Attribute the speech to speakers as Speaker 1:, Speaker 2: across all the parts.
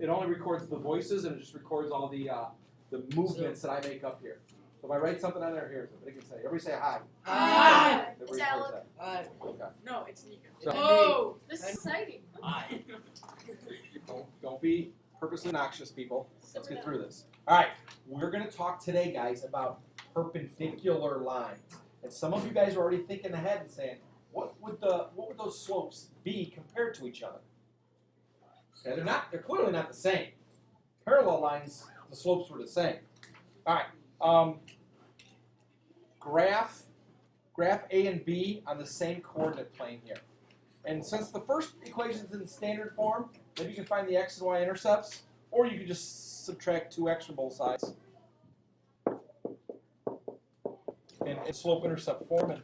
Speaker 1: it only records the voices and it just records all the movements that I make up here. So if I write something on there, here's what it can say. Everybody say hi.
Speaker 2: Hi.
Speaker 1: It
Speaker 2: It's
Speaker 1: records
Speaker 2: Alec.
Speaker 1: that.
Speaker 3: Hi.
Speaker 1: Okay.
Speaker 3: No, it's Nika.
Speaker 1: So-
Speaker 2: Whoa, this is exciting.
Speaker 3: Hi.
Speaker 1: Don't be purposely noxious, people. Let's get through this. All right, we're going to talk today, guys, about perpendicular lines. And some of you guys are already thinking ahead and saying, what would those slopes be compared to each other? Okay, they're clearly not the same. Parallel lines, the slopes were the same. All right, graph A and B on the same coordinate plane here. And since the first equation is in standard form, maybe you can find the x and y intercepts, or you can just subtract 2x from both sides. In slope-intercept form. And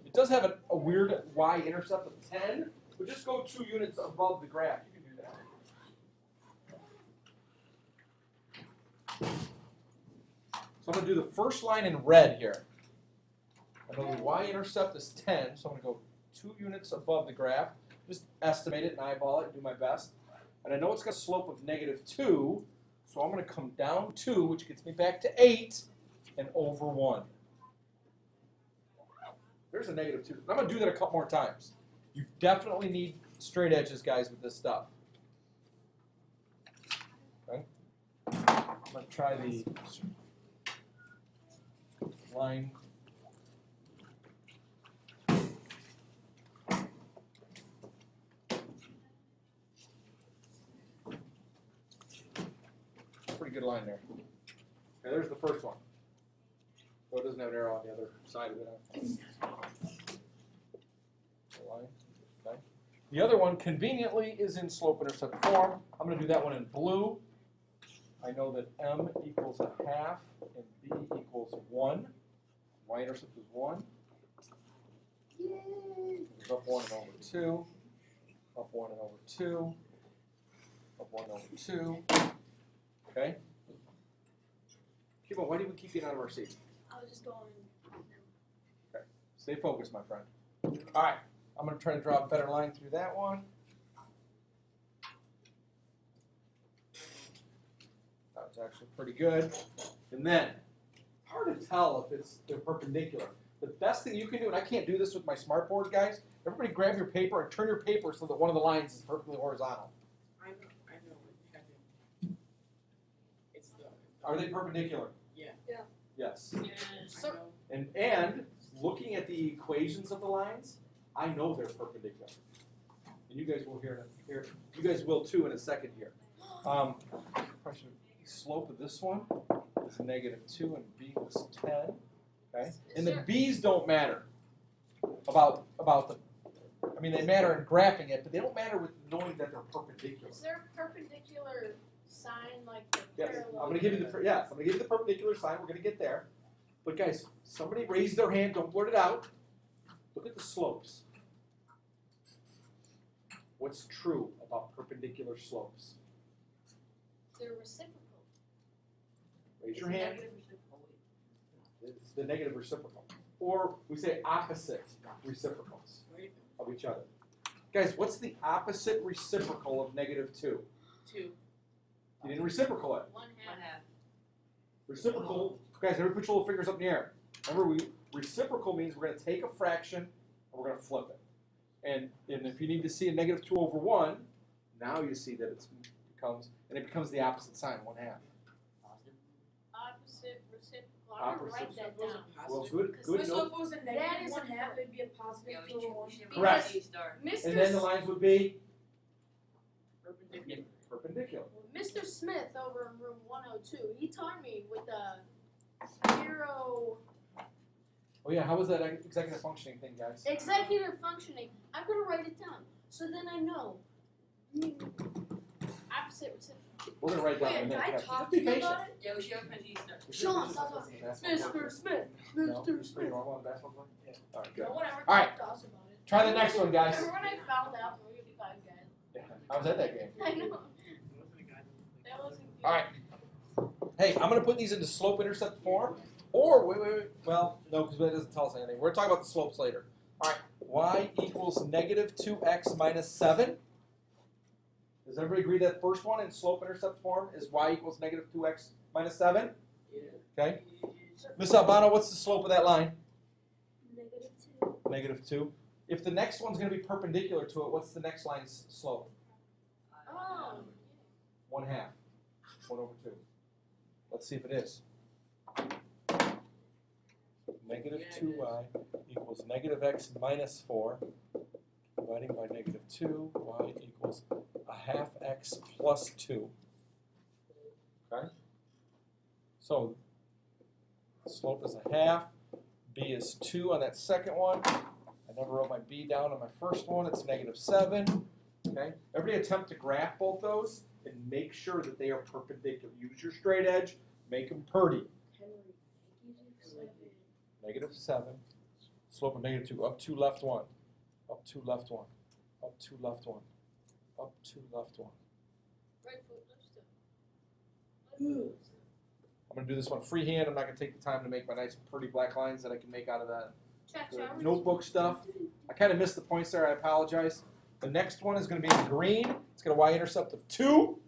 Speaker 1: it does have a weird y-intercept of 10, but just go 2 units above the graph. You can do that. So I'm going to do the first line in red here. I know the y-intercept is 10, so I'm going to go 2 units above the graph. Just estimate it and eyeball it and do my best. And I know it's got a slope of -2, so I'm going to come down 2, which gets me back to 8, and over 1. There's a -2. I'm going to do that a couple more times. You definitely need straight edges, guys, with this stuff. Okay? I'm going to try the line. Pretty good line there. Okay, there's the first one. Oh, it doesn't have an arrow on the other side of it. Okay. The other one, conveniently, is in slope-intercept form. I'm going to do that one in blue. I know that m equals 1/2 and b equals 1. Y-intercept is 1. Yay! Up 1 and over 2. Up 1 and over 2. Up 1 and over 2. Okay? Keep on. Why do we keep getting out of our seat?
Speaker 2: I was just going.
Speaker 1: Okay. Stay focused, my friend. All right. I'm going to try to draw a better line through that one. That was actually pretty good. And then, hard to tell if they're perpendicular. The best thing you can do, and I can't do this with my smartboard, guys, everybody grab your paper and turn your paper so that one of the lines is perfectly horizontal.
Speaker 3: I know. It's the.
Speaker 1: Are they perpendicular?
Speaker 3: Yeah.
Speaker 2: Yeah.
Speaker 1: Yes.
Speaker 3: I know.
Speaker 1: And looking at the equations of the lines, I know they're perpendicular. And you guys will hear. You guys will too in a second here. Slope of this one is -2 and b was 10. Okay, and the b's don't matter about the. I mean, they matter in graphing it, but they don't matter with knowing that they're perpendicular.
Speaker 2: Is there a perpendicular sign like the
Speaker 1: Yes,
Speaker 2: parallel?
Speaker 1: I'm going to give you the perpendicular sign. We're going to get there. But guys, somebody raise their hand. Don't blurt it out. Look at the slopes. What's true about perpendicular slopes?
Speaker 2: They're reciprocal.
Speaker 1: Raise your hand. It's the negative reciprocal. Or we say opposite reciprocals of each other. Guys, what's the opposite reciprocal of -2?
Speaker 3: 2.
Speaker 1: You didn't reciprocal it.
Speaker 2: 1/2.
Speaker 1: Reciprocal, guys, everybody put your little fingers up in the air. Remember, reciprocal means we're going to take a fraction and we're going to flip it. And if you need to see a -2 over 1, now you see that it becomes the opposite sign, 1/2.
Speaker 2: Opposite reciprocal. I'm going to write that down.
Speaker 1: Well, good
Speaker 2: So
Speaker 1: note.
Speaker 2: if it was a negative 1/2,
Speaker 4: it'd be a positive 2 over 1.
Speaker 1: Correct.
Speaker 2: Mr.
Speaker 1: And then the lines would be
Speaker 3: Perpendicular.
Speaker 1: perpendicular.
Speaker 2: Mr. Smith over in room 102, he taught me with a 0
Speaker 1: Oh yeah, how was that executive functioning thing, guys?
Speaker 2: executive functioning. I'm going to write it down so then I know. Opposite reciprocal.
Speaker 1: We're going to write it down in a
Speaker 4: Wait,
Speaker 1: minute.
Speaker 4: can I
Speaker 1: guys.
Speaker 4: talk
Speaker 1: Just
Speaker 4: to
Speaker 1: be
Speaker 4: you
Speaker 1: patient.
Speaker 4: about it?
Speaker 3: Yeah, we should open Easter.
Speaker 2: Sean,
Speaker 1: Mr.
Speaker 2: stop.
Speaker 1: Smith.
Speaker 2: Mr. Smith.
Speaker 1: No?
Speaker 2: Mr. Smith.
Speaker 1: You want the basketball player? Yeah. All right, good.
Speaker 2: No one ever
Speaker 1: All right.
Speaker 2: talked to us about it.
Speaker 1: Try the next one, guys.
Speaker 2: Remember when I found out we were 5 guys?
Speaker 1: Yeah, I was at that game.
Speaker 2: I know. That wasn't good.
Speaker 1: All right. Hey, I'm going to put these into slope-intercept form. Or, wait. Well, no, because that doesn't tell us anything. We're talking about the slopes later. All right. Y equals -2x minus 7. Does everybody agree that first one in slope-intercept form is y equals negative 2x minus 7?
Speaker 3: Yeah.
Speaker 1: Okay. Miss Albano, what's the slope of that line?
Speaker 2: -2.
Speaker 1: Negative 2. If the next one's going to be perpendicular to it, what's the next line's slope?
Speaker 2: Oh.
Speaker 1: 1/2. 1 over 2. Let's see if it is. Negative 2y equals negative x minus 4. Dividing by negative 2, y equals 1/2 x plus 2. Okay? So, slope is 1/2. B is 2 on that second one. I never wrote my b down on my first one. It's negative 7. Okay? Everybody attempt to graph both those and make sure that they are perpendicular. Use your straight edge. Make them pretty. Negative 7. Slope of negative 2. Up 2, left 1. Up 2, left 1. Up 2, left 1. Up 2, left 1.
Speaker 2: Right foot, left foot.
Speaker 1: I'm going to do this one freehand. I'm not going to take the time to make my nice pretty black lines that I can make out of that
Speaker 2: Cha-cha.
Speaker 1: notebook stuff. I kind of missed the points there. I apologize. The next one is going to be in green. It's got a y-intercept of 2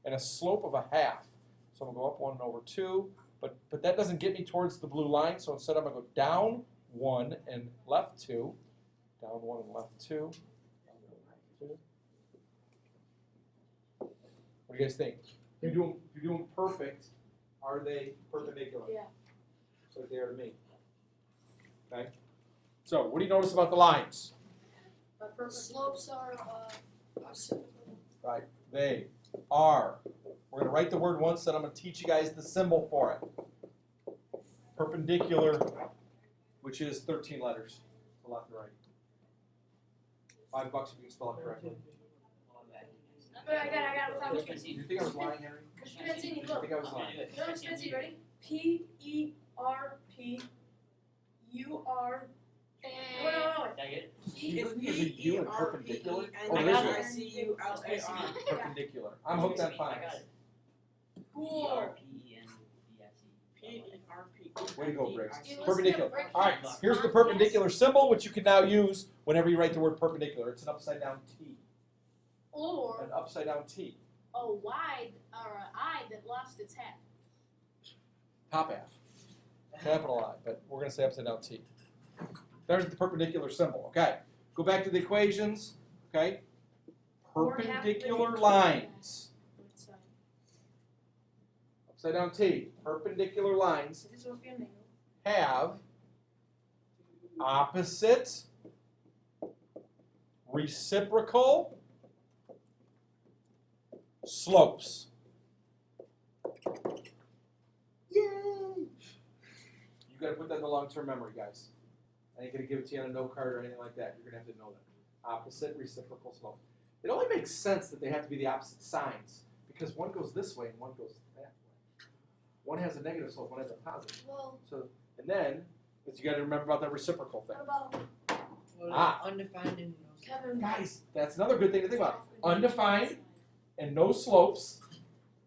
Speaker 1: and a slope of 1/2. So I'm going to go up 1 over 2. But that doesn't get me towards the blue line. So instead I'm going to go down 1 and left 2. Down 1 and left 2. Down 1 and left 2. What do you guys think? You're doing perfect. Are they perpendicular?
Speaker 2: Yeah.
Speaker 1: Just like they are to me. Okay. So what do you notice about the lines?
Speaker 4: Slopes are reciprocal.
Speaker 1: Right. They are. We're going to write the word once, then I'm going to teach you guys the symbol for it. Perpendicular, which is 13 letters. A lot to write. $5 if you can spell it correctly.
Speaker 4: But I got it without looking.
Speaker 1: Do you think I was lying, Henry?
Speaker 4: Spency,
Speaker 1: I
Speaker 4: look.
Speaker 1: think I was lying.
Speaker 4: No, Spency, ready? P-E-R-P-U-R. No.
Speaker 1: Do you think there's a U in perpendicular? Oh,
Speaker 3: I
Speaker 1: there
Speaker 3: got
Speaker 1: is
Speaker 3: it.
Speaker 1: one.
Speaker 3: I-C-U-L-A-R.
Speaker 1: Perpendicular. I'm hooked on
Speaker 3: I
Speaker 1: phonics.
Speaker 3: got it.
Speaker 4: Cool.
Speaker 3: P-E-R-P.
Speaker 1: Way to go, Briggs.
Speaker 2: You listen
Speaker 1: Perpendicular.
Speaker 2: to Briggs'
Speaker 1: All right,
Speaker 2: podcast.
Speaker 1: here's the perpendicular symbol, which you can now use whenever you write the word perpendicular. It's an upside down T.
Speaker 2: Or
Speaker 1: An upside down T.
Speaker 2: a Y or an I that lost its hat.
Speaker 1: Top half. Capital I, but we're going to say upside down T. There's the perpendicular symbol, okay? Go back to the equations, okay? Perpendicular lines. Upside down T. Perpendicular lines
Speaker 4: Is this supposed to be a negative?
Speaker 1: have opposite, reciprocal slopes. Yay! You got to put that in the long-term memory, guys. I ain't going to give it to you on a note card or anything like that. You're going to have to know that. Opposite, reciprocal slope. It only makes sense that they have to be the opposite signs because one goes this way and one goes that way. One has a negative slope, one has a positive.
Speaker 4: Well,
Speaker 1: So, and then, you got to remember about that reciprocal thing.
Speaker 4: what about
Speaker 1: Ah.
Speaker 3: Undefined and
Speaker 4: Kevin?
Speaker 1: Guys, that's another good thing to think about. Undefined and no slopes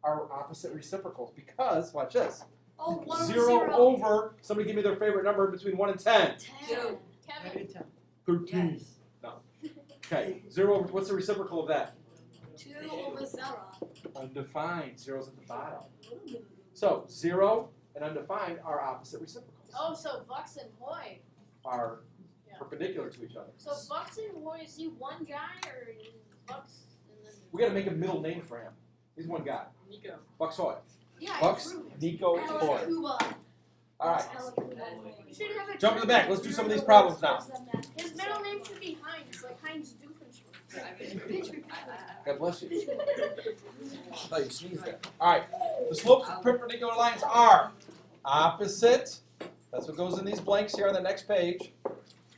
Speaker 1: are opposite reciprocals because, watch this,
Speaker 4: Oh, 1 over
Speaker 1: 0 over, somebody give me their favorite number between 1 and 10.
Speaker 4: 10.
Speaker 2: Kevin.
Speaker 1: 13. No. Okay, 0 over, what's the reciprocal of that?
Speaker 4: 2 over 0.
Speaker 1: Undefined, 0's at the bottom. So, 0 and undefined are opposite reciprocals,
Speaker 2: Oh, so Bucks and Hoy.
Speaker 1: are
Speaker 2: Yeah.
Speaker 1: perpendicular to each other.
Speaker 2: So Bucks and Hoy, is he one guy or is Bucks and then?
Speaker 1: We got to make a middle name for him. He's one guy.
Speaker 3: Nico.
Speaker 1: Bucks Hoy.
Speaker 4: Yeah,
Speaker 1: Bucks,
Speaker 4: true.
Speaker 1: Nico, Hoy.
Speaker 4: Cuba.
Speaker 1: All right.
Speaker 2: Should have a
Speaker 1: Jump in the back. Let's do some of these problems now.
Speaker 2: His middle name should be Heinz, like Heinz Doofenshmirtz.
Speaker 1: God bless you. I thought you sneezed there. All right. The slopes of perpendicular lines are opposite. That's what goes in these blanks here on the next page.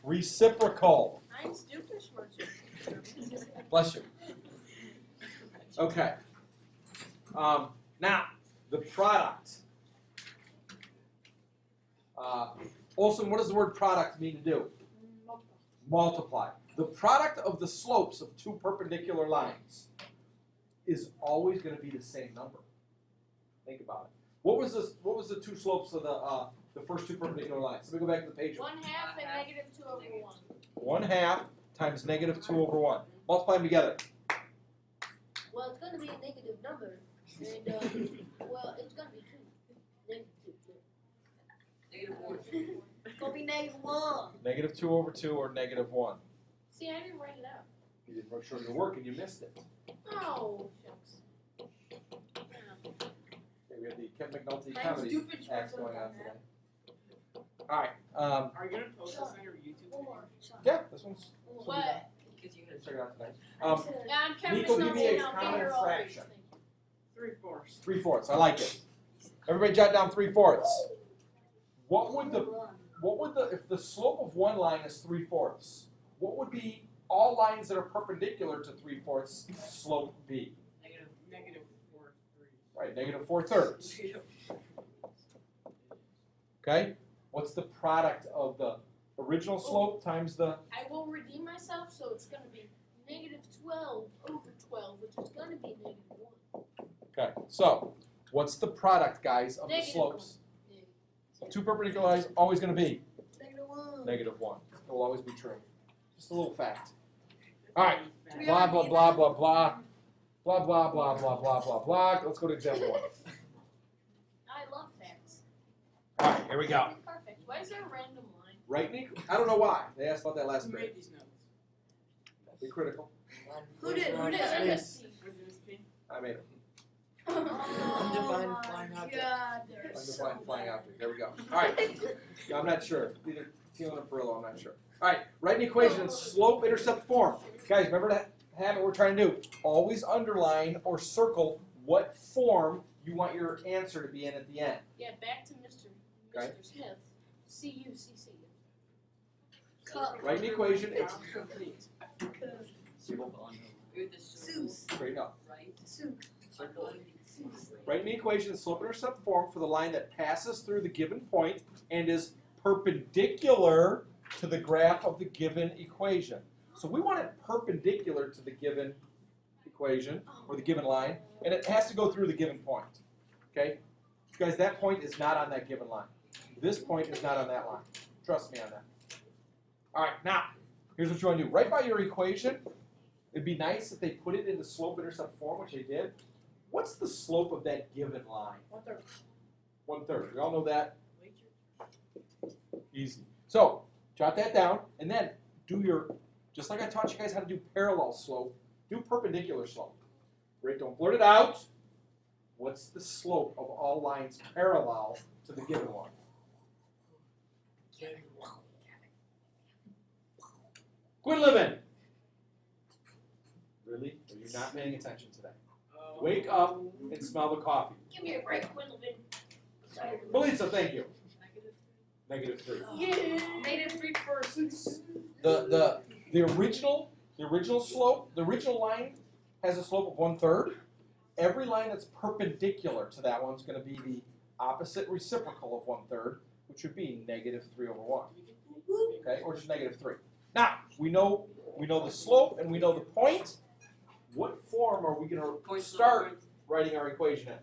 Speaker 1: Reciprocal.
Speaker 2: Heinz Doofenshmirtz.
Speaker 1: Bless you. Okay. Now, the product. Olson, what does the word product mean to do? Multiply. The product of the slopes of two perpendicular lines is always going to be the same number. Think about it. What was the two slopes of the first two perpendicular lines? Let me go back to the page.
Speaker 2: 1/2 and negative 2 over 1.
Speaker 1: 1/2 times negative 2 over 1. Multiply them together.
Speaker 2: Well, it's gonna be a negative number, and well, it's gonna be 2.
Speaker 3: Negative 1.
Speaker 4: It's gonna be -1.
Speaker 1: Negative 2 over 2 or negative 1.
Speaker 2: See, I didn't write it out.
Speaker 1: You didn't make sure your work and you missed it.
Speaker 2: Oh, shucks.
Speaker 1: Okay, we have the Kevin McNulty
Speaker 4: Mine's
Speaker 1: comedy
Speaker 4: Doofenshmirtz
Speaker 1: acts going on
Speaker 4: on
Speaker 1: today.
Speaker 4: that.
Speaker 1: Alright,
Speaker 3: Are you gonna post this on your YouTube?
Speaker 4: One more.
Speaker 1: yeah, this one's.
Speaker 2: What?
Speaker 3: Because you
Speaker 1: We'll
Speaker 3: had
Speaker 1: check it out tonight.
Speaker 2: Yeah, I'm Kevin
Speaker 1: Nico, give me a
Speaker 2: McNulty, I'll be
Speaker 1: common
Speaker 2: here all week.
Speaker 1: fraction.
Speaker 2: Thank you.
Speaker 3: 3/4.
Speaker 1: 3/4. I like it. Everybody jot down 3/4. What would the if the slope of one line is 3/4? What would be all lines that are perpendicular to 3/4 slope be?
Speaker 3: Negative 4/3.
Speaker 1: Right, negative 4/3. Okay? What's the product of the original slope times the
Speaker 2: I will redeem myself, so it's gonna be -12 over 12, which is gonna be -1.
Speaker 1: okay? So what's the product, guys, of the
Speaker 2: Negative
Speaker 1: slopes?
Speaker 2: 1.
Speaker 1: Two perpendicular lines always going to be
Speaker 4: -1.
Speaker 1: -1. It will always be true. Just a little fact. All right.
Speaker 4: Do we
Speaker 1: Blah
Speaker 4: ever
Speaker 1: blah
Speaker 4: need
Speaker 1: blah
Speaker 4: that?
Speaker 1: blah blah. Blah blah blah blah blah blah blah. Let's go to example 1.
Speaker 2: I love facts.
Speaker 1: All right, here we go.
Speaker 2: Perfect. Why is there a random line?
Speaker 1: Right, Nick? I don't know why. They asked about that last
Speaker 3: Who
Speaker 1: grade.
Speaker 3: made these notes?
Speaker 1: Be critical.
Speaker 4: Who did? Who did?
Speaker 2: I
Speaker 4: Who did?
Speaker 2: missed you.
Speaker 3: Was it P?
Speaker 1: I made it.
Speaker 5: Undefined
Speaker 4: Oh
Speaker 5: flying
Speaker 4: my
Speaker 5: object.
Speaker 4: God, they're so
Speaker 1: Undefined flying
Speaker 4: bad.
Speaker 1: object. There we go. All right. Yeah, I'm not sure. Either Thielen or Perillo, I'm not sure. All right. Write an equation in slope-intercept form. Guys, remember to have what we're trying to do. Always underline or circle what form you want your answer to be in at the end.
Speaker 2: Yeah, back to Mr.
Speaker 1: Okay.
Speaker 2: Smith. C-U-C-C.
Speaker 4: Cut.
Speaker 1: Write an equation. It's
Speaker 3: Complete. Good, the circle,
Speaker 4: Seuss.
Speaker 1: straight up.
Speaker 3: right?
Speaker 4: Soup.
Speaker 3: Circle.
Speaker 1: Write an equation in slope-intercept form for the line that passes through the given point and is perpendicular to the graph of the given equation. So we want it perpendicular to the given equation or the given line, and it has to go through the given point. Okay? Guys, that point is not on that given line. This point is not on that line. Trust me on that. All right, now, here's what you want to do. Right by your equation, it'd be nice if they put it in the slope-intercept form, which they did. What's the slope of that given line?
Speaker 2: 1/3.
Speaker 1: 1/3. We all know that. Easy. So, jot that down, and then do your, just like I taught you guys how to do parallel slope, do perpendicular slope. Right? Don't blurt it out. What's the slope of all lines parallel to the given one? Quit living. Really? Are you not paying attention today? Wake up and smell the coffee.
Speaker 2: Give me a break, Quinlivan.
Speaker 1: Melissa, thank you. -3.
Speaker 2: Yeah.
Speaker 4: -3%.
Speaker 1: The original slope, the original line has a slope of 1/3. Every line that's perpendicular to that one is going to be the opposite reciprocal of 1/3, which would be -3/1. Okay, or just -3. Now we know the slope and we know the point. What form are we going to start writing our equation in?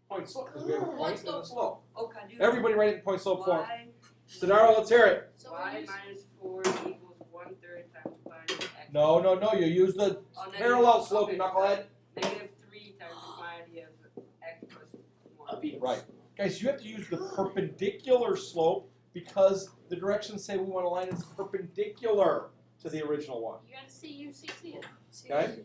Speaker 1: Point slope, because we have a point and a slope.
Speaker 3: Oh, can I do
Speaker 1: Everybody write it in point slope form.
Speaker 3: Y,
Speaker 1: Sidaro, let's hear it.
Speaker 2: So
Speaker 3: y
Speaker 2: we're
Speaker 3: minus 4 equals 1/3 times pi x.
Speaker 1: No, you use the
Speaker 3: Oh, negative-
Speaker 1: parallel slope,
Speaker 3: okay,
Speaker 1: you knucklehead.
Speaker 3: -3 times the quantity of x plus 1.
Speaker 1: Right. Guys, you have to use the perpendicular slope because the directions say we want a line that's perpendicular to the original one.
Speaker 2: You gotta see U-C-C it.
Speaker 1: Okay?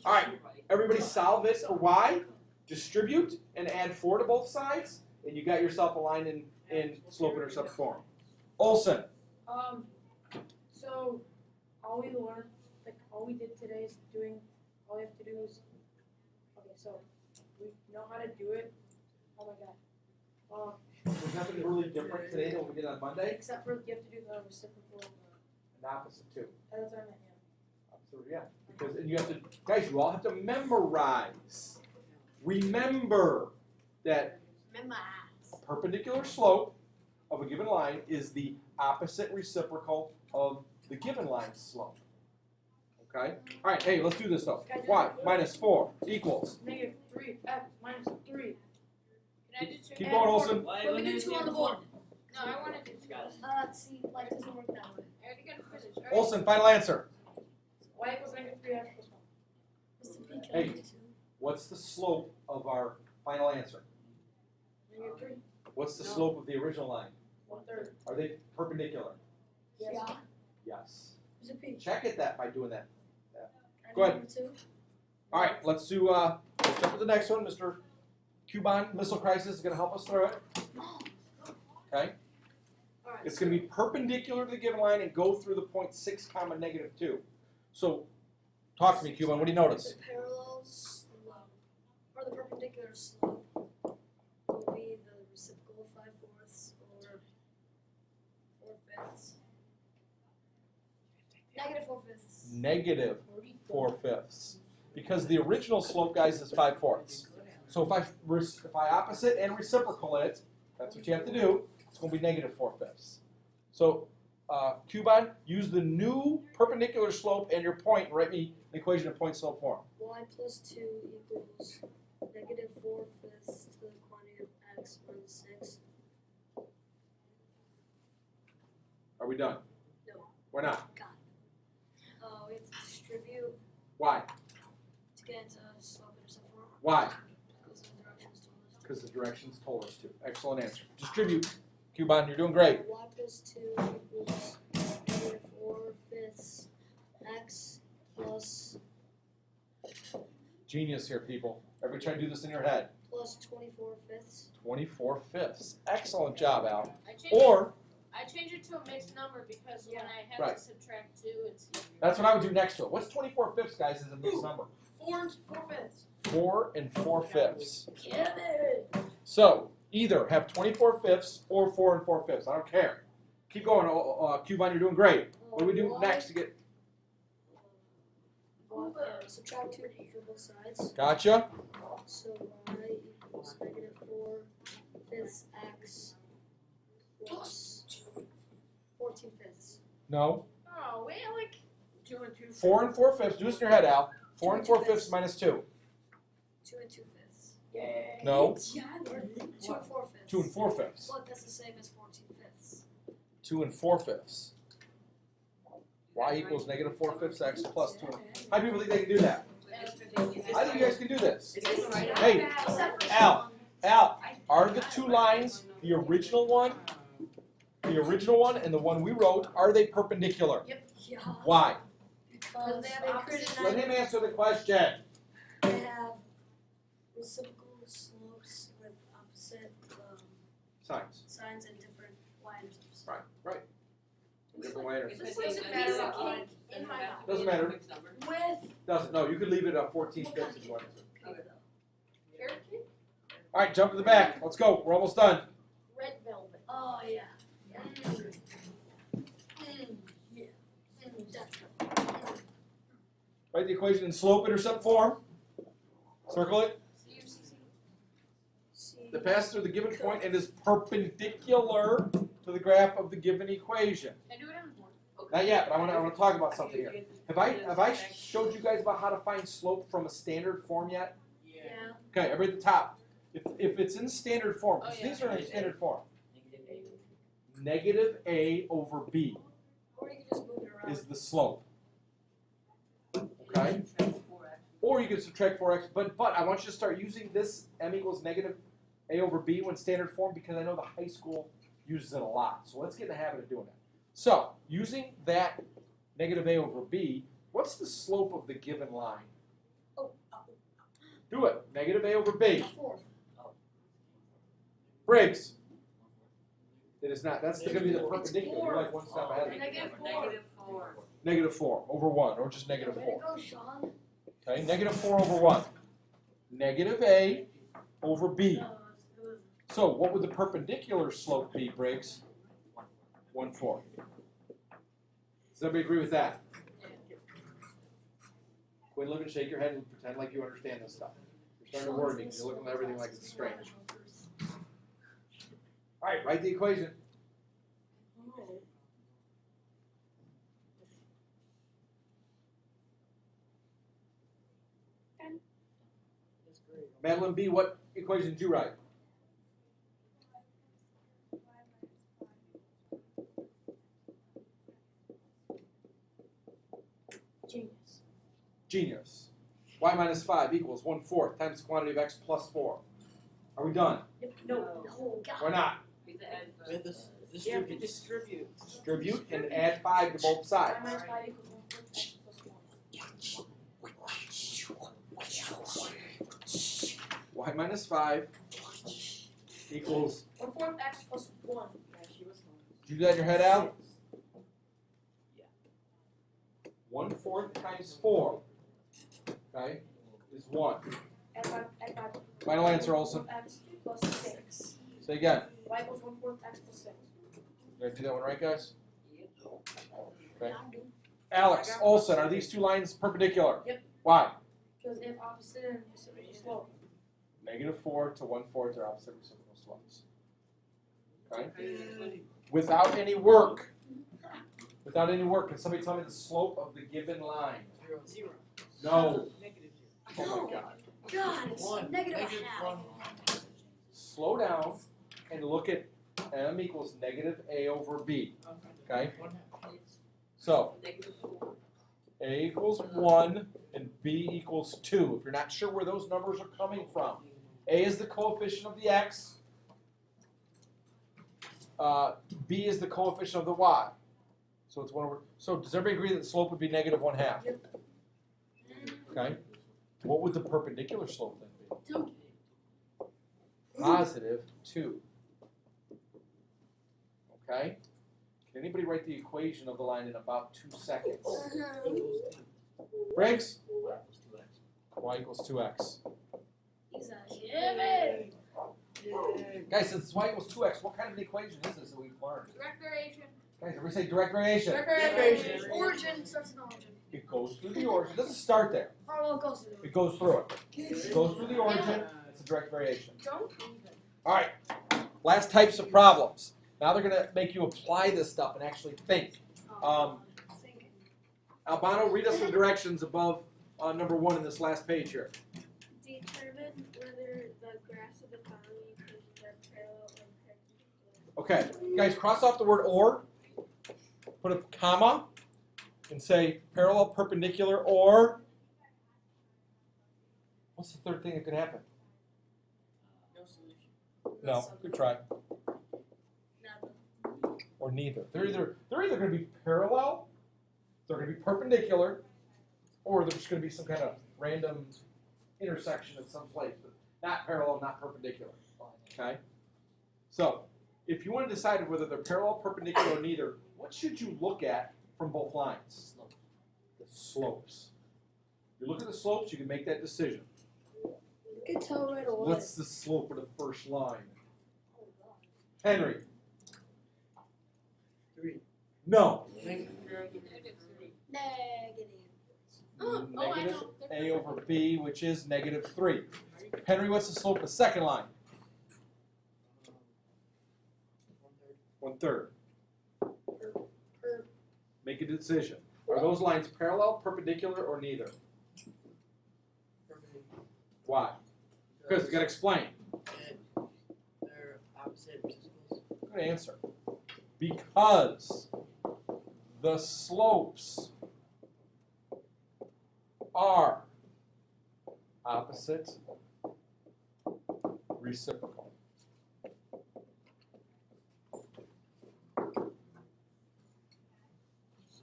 Speaker 1: All right. Everybody solve this for y, distribute, and add 4 to both sides, and you got yourself a line in slope-intercept form. Olson.
Speaker 6: So all we learned, like all we did today is all we have to do is, okay, so we know how to do it. Oh my god.
Speaker 1: There's nothing really different today than what we did on Monday.
Speaker 6: Except for you have to do the reciprocal of
Speaker 1: And opposite too.
Speaker 6: that's what I meant, yeah.
Speaker 1: Opposite, yeah. Because and you have to, guys, you all have to memorize. Remember that
Speaker 2: Memorize.
Speaker 1: a perpendicular slope of a given line is the opposite reciprocal of the given line's slope. Okay? All right, hey, let's do this though. Y minus 4 equals.
Speaker 6: -3x minus 3.
Speaker 2: Can I do 2?
Speaker 1: Keep going, Olson.
Speaker 4: Let me do 2 on the board.
Speaker 2: No, I wanna do 2.
Speaker 4: See, life doesn't work that way.
Speaker 2: I already gotta finish. All right.
Speaker 1: Olson, final answer.
Speaker 6: Y equals -3x plus 1.
Speaker 4: Mr. PK,
Speaker 1: Hey, what's the slope of our final answer?
Speaker 6: -3.
Speaker 1: What's the slope of the original line?
Speaker 6: 1/3.
Speaker 1: Are they perpendicular?
Speaker 6: Yes.
Speaker 4: Yeah.
Speaker 1: Yes.
Speaker 6: There's a P.
Speaker 1: Check it that by doing that.
Speaker 4: And
Speaker 1: Go ahead.
Speaker 4: number 2.
Speaker 1: All right, let's jump to the next one. Mr. Cuban Missile Crisis is going to help us through it. Okay?
Speaker 4: Alright.
Speaker 1: It's going to be perpendicular to the given line and go through the point 6 comma -2. So, talk to me, Cuban. What do you notice?
Speaker 4: The parallel slope, or the perpendicular slope, will be the reciprocal of 5/4 or 4/5. -4/5.
Speaker 1: -4/5. Because the original slope, guys, is 5/4. So if I opposite and reciprocal it, that's what you have to do. It's going to be -4/5. So, Cuban, use the new perpendicular slope and your point and write me an equation in point slope form.
Speaker 4: Y plus 2 equals -4/5 to the quantity of x minus 6.
Speaker 1: Are we done?
Speaker 4: No.
Speaker 1: Why not?
Speaker 4: God. We have to distribute
Speaker 1: Why?
Speaker 4: to get into slope intercept form.
Speaker 1: Why?
Speaker 4: Because the directions told us to.
Speaker 1: Because the directions told us to. Excellent answer. Distribute. Cuban, you're doing great.
Speaker 4: Y plus 2 equals -4/5 x plus
Speaker 1: Genius here, people. Everybody try to do this in your head.
Speaker 4: plus 24/5.
Speaker 1: 24/5. Excellent job, Al.
Speaker 2: I change it to a mixed number because when I have
Speaker 1: Right.
Speaker 2: to subtract 2, it's easier.
Speaker 1: That's what I would do next to it. What's 24/5, guys, is a mixed number?
Speaker 6: 4 and 4/5.
Speaker 1: 4 and 4/5.
Speaker 4: Kevin!
Speaker 1: So, either have 24/5 or 4 and 4/5. I don't care. Keep going, Cuban, you're doing great. What do we do next to get...
Speaker 4: Subtract 2 for both sides.
Speaker 1: Gotcha?
Speaker 4: So y equals -4/5 x plus 14/5.
Speaker 1: No.
Speaker 2: Oh, wait, like
Speaker 3: 2 and 2.
Speaker 1: 4 and 4/5. Do this in your head, Al. 4 and 4/5 minus 2.
Speaker 4: 2 and 2/5.
Speaker 6: Yeah.
Speaker 1: No.
Speaker 4: 2 and 4/5.
Speaker 1: 2 and 4/5.
Speaker 4: But that's the same as 14/5.
Speaker 1: 2 and 4/5. Y equals -4/5 x plus 2. How do people think they can do that? I think you guys can do this. Hey, Al, are the two lines, the original one and the one we wrote, are they perpendicular?
Speaker 4: Yeah.
Speaker 1: Why?
Speaker 4: Because
Speaker 6: they have
Speaker 4: they
Speaker 6: opposite
Speaker 1: Let him answer the question.
Speaker 4: have reciprocal slopes with opposite
Speaker 1: Signs.
Speaker 4: signs and different y-intercepts.
Speaker 1: Right. Different way or-
Speaker 2: This doesn't matter on in my mouth.
Speaker 1: Doesn't matter.
Speaker 4: With
Speaker 1: Doesn't. No, you could leave it at 14/5 if you wanted to.
Speaker 2: Carrot cake?
Speaker 1: All right, jump to the back. Let's go. We're almost done.
Speaker 2: Red velvet.
Speaker 4: Oh yeah. Definitely.
Speaker 1: Write the equation in slope intercept form. Circle it.
Speaker 4: See.
Speaker 1: That passes through the given point and is perpendicular to the graph of the given equation.
Speaker 2: Can I do it on one?
Speaker 1: Not yet, but I want to talk about something here. Have I showed you guys about how to find slope from a standard form yet?
Speaker 4: Yeah.
Speaker 1: Okay, everybody at the top. If it's in standard form, because
Speaker 2: Oh, yeah.
Speaker 1: these are in standard form. -a over b
Speaker 4: Or you can just move it around.
Speaker 1: is the slope. Okay? Or you can subtract 4x, but I want you to start using this m equals -a over b when standard form because I know the high school uses it a lot. So let's get in the habit of doing that. So, using that -a over b, what's the slope of the given line?
Speaker 4: Oh,
Speaker 1: Do it. -a over b.
Speaker 4: 4.
Speaker 1: Briggs. It is not. That's going to be the perpendicular. You're like one step ahead of me.
Speaker 3: -4.
Speaker 1: -4 over 1, or just
Speaker 4: Way to
Speaker 1: -4.
Speaker 4: go, Sean.
Speaker 1: Okay, -4 over 1. -a over b. So, what would the perpendicular slope be, Briggs? 1/4. Does everybody agree with that? Quit living, shake your head, and pretend like you understand this stuff. You're starting to worry me because you're looking at everything like it's strange. All right, write the equation. Madeline B., what equation did you write?
Speaker 6: Genius.
Speaker 1: Genius. y minus 5 equals 1/4 times the quantity of x plus 4. Are we done?
Speaker 6: No.
Speaker 4: No, God.
Speaker 1: We're not.
Speaker 3: We have to add
Speaker 5: We have to
Speaker 3: You have to
Speaker 5: distribute.
Speaker 3: distribute.
Speaker 1: Distribute and add 5 to both
Speaker 6: Y
Speaker 1: sides.
Speaker 6: minus 5 equals 1/4 x plus 1.
Speaker 1: Y minus 5 equals,
Speaker 6: 1/4 x plus 1.
Speaker 3: Yeah, she was home.
Speaker 1: did you do that in your head, Al? 1/4 times 4, okay, is 1.
Speaker 6: Add 5.
Speaker 1: Final answer, Olson.
Speaker 6: X plus 6.
Speaker 1: Say again.
Speaker 6: Y equals 1/4 x plus 6.
Speaker 1: You guys do that one right, guys? Okay.
Speaker 4: Now do.
Speaker 1: Alex, Olson, are these two lines perpendicular?
Speaker 6: Yep.
Speaker 1: Why?
Speaker 6: Because they have opposite and reciprocal slope.
Speaker 1: -4 to 1/4 are opposite reciprocal slopes. Okay? Without any work. Without any work, can somebody tell me the slope of the given line?
Speaker 5: 0.
Speaker 1: No.
Speaker 5: Negative 0.
Speaker 1: Oh my God.
Speaker 4: God, it's
Speaker 5: One.
Speaker 4: negative
Speaker 5: Negative
Speaker 4: half.
Speaker 5: 1.
Speaker 1: Slow down and look at m equals -a over b. Okay?
Speaker 5: 1/2.
Speaker 1: So
Speaker 3: -4.
Speaker 1: a equals 1 and b equals 2. If you're not sure where those numbers are coming from, a is the coefficient of the x. B is the coefficient of the y. So it's 1 over. So does everybody agree that the slope would be -1/2?
Speaker 4: Yep.
Speaker 1: Okay. What would the perpendicular slope then be?
Speaker 4: 2.
Speaker 1: +2. Okay. Can anybody write the equation of the line in about 2 seconds? Briggs? Y equals 2x.
Speaker 4: Yay.
Speaker 1: Guys, since y equals 2x, what kind of an equation is this that we've learned?
Speaker 2: Direct variation.
Speaker 1: Guys, everybody say direct variation.
Speaker 4: Origin starts in origin.
Speaker 1: It goes through the origin. It doesn't start there.
Speaker 4: Or well, it goes through.
Speaker 1: It goes through it. It goes through the origin. It's a direct variation.
Speaker 6: Don't even.
Speaker 1: All right. Last types of problems. Now they're going to make you apply this stuff and actually think. Albano, read us the directions above number 1 in this last page here.
Speaker 7: Determine whether the graphs of the following equations are parallel or perpendicular.
Speaker 1: Okay. Guys, cross off the word or. Put a comma and say parallel, perpendicular, or. What's the third thing that could happen?
Speaker 5: No solution.
Speaker 1: No, good try.
Speaker 4: Nothing.
Speaker 1: Or neither. They're either going to be parallel, they're going to be perpendicular, or there's going to be some kind of random intersection at some place, but not parallel, not perpendicular. Okay? So, if you want to decide whether they're parallel, perpendicular, or neither, what should you look at from both lines? The slopes. You look at the slopes, you can make that decision.
Speaker 7: You can tell right away.
Speaker 1: What's the slope of the first line? Henry.
Speaker 5: 3.
Speaker 1: No.
Speaker 5: Negative
Speaker 4: Negative.
Speaker 2: Oh, I
Speaker 1: Negative
Speaker 2: know.
Speaker 1: a over b, which is -3. Henry, what's the slope of the second line? 1/3. Make a decision. Are those lines parallel, perpendicular, or neither?
Speaker 5: Perpendicular.
Speaker 1: Why? Because you got to explain.
Speaker 5: They're opposite participles.
Speaker 1: Good answer. Because the slopes are opposite reciprocal.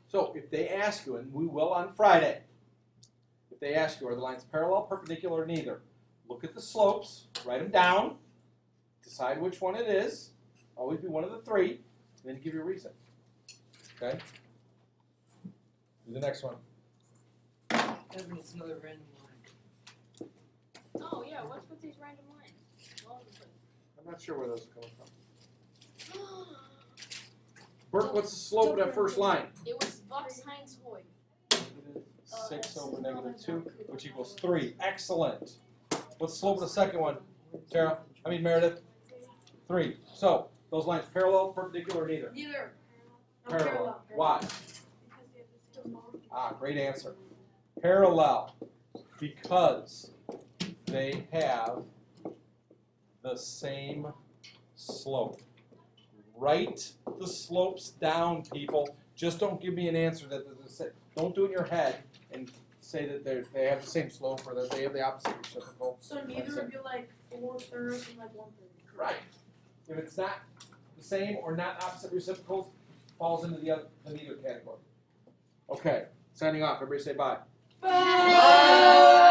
Speaker 1: So if they ask you, and we will on Friday, if they ask you, are the lines parallel, perpendicular, or neither? Look at the slopes, write them down, decide which one it is, always be one of the 3, and then give your reason. Okay? Do the next one.
Speaker 5: Evan, it's another random line.
Speaker 2: Oh yeah, what's with these random lines? All of a sudden.
Speaker 1: I'm not sure where those are coming from. Burke, what's the slope of that first line?
Speaker 2: It was Vox Heinz Hoy.
Speaker 1: -6 over -2, which equals 3. Excellent. What's the slope of the second one? Meredith? 3. So, those lines parallel, perpendicular, or neither?
Speaker 6: Neither.
Speaker 1: Parallel. Why?
Speaker 7: Because they have the same volume.
Speaker 1: Ah, great answer. Parallel. Because they have the same slope. Write the slopes down, people. Just don't give me an answer that they're the same. Don't do it in your head and say that they have the same slope or that they have the opposite reciprocal.
Speaker 6: So neither would be like 4/3 and like 1/3.
Speaker 1: Right. If it's not the same or not opposite reciprocals, falls into the neither category. Okay, signing off. Everybody say bye.
Speaker 6: Bye.